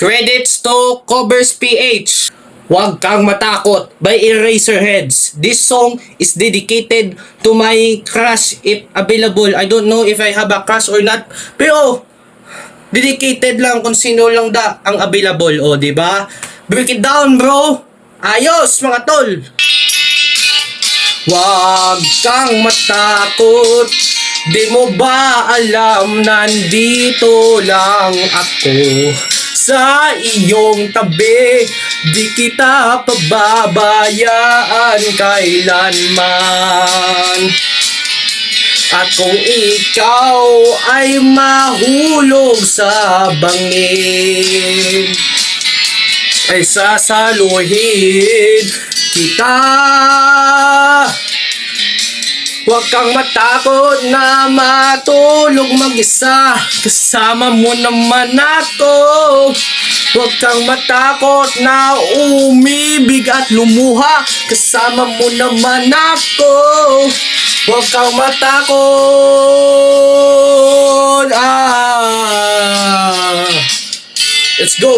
Credits to Covers PH. Huwag kang matakot by Eraserheads. This song is dedicated to my crush if available. I don't know if I have a crush or not. Pero dedicated lang kung sino lang ang available. O, di ba? Break it down, bro. Ayos, mga tol. Huwag kang matakot. Di mo ba alam nandito lang ako sa iyong tabi? Di kita pababayaan kailanman. At kung ikaw ay mahulog sa bangin, ay sasaluhin kita. Huwag kang matakot na matulog mag-isa, kasama mo naman ako. Huwag kang matakot na umibig at lumuha, kasama mo naman ako. Huwag kang matakot. Let's go.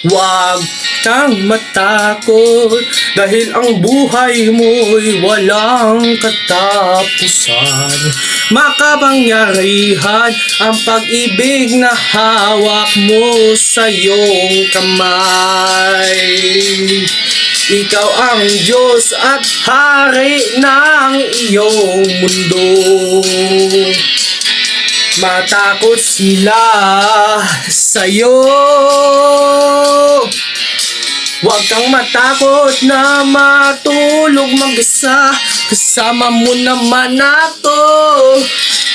Huwag kang matakot dahil ang buhay mo'y walang katapusan. Makapangyarihan ang pag-ibig na hawak mo sa iyong kamay. Ikaw ang Diyos at hari ng iyong mundo. Matakot sila sa'yo. Huwag kang matakot na matulog mag-isa, kasama mo naman ako.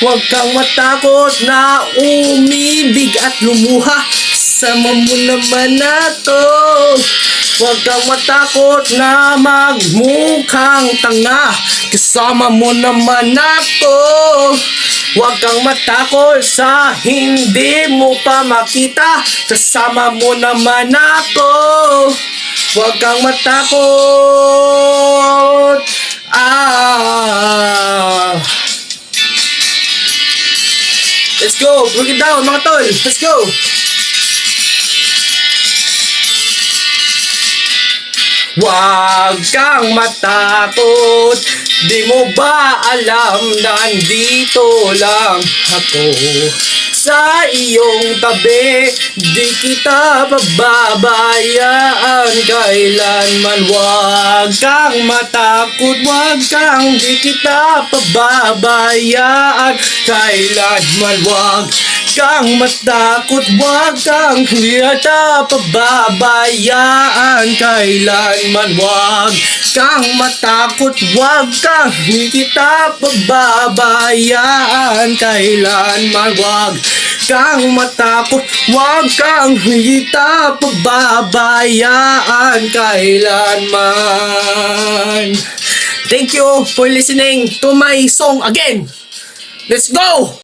Huwag kang matakot na umibig at lumuha, kasama mo naman ako. Huwag kang matakot na magmukhang tanga, kasama mo naman ako. Huwag kang matakot sa hindi mo pa makita, kasama mo naman ako. Huwag kang matakot. Let's go, break it down mga tol. Let's go. Huwag kang matakot. Di mo ba alam na nandito lang ako sa iyong tabi? Di kita pababayaan kailanman. Huwag kang matakot. Huwag kang di kita pababayaan kailanman. Huwag kang matakot. Huwag kang di kita pababayaan kailanman. Huwag kang matakot. Huwag kang di kita pababayaan kailanman. Huwag kang matakot. Huwag kang di kita pababayaan kailanman. Thank you for listening to my song again. Let's go!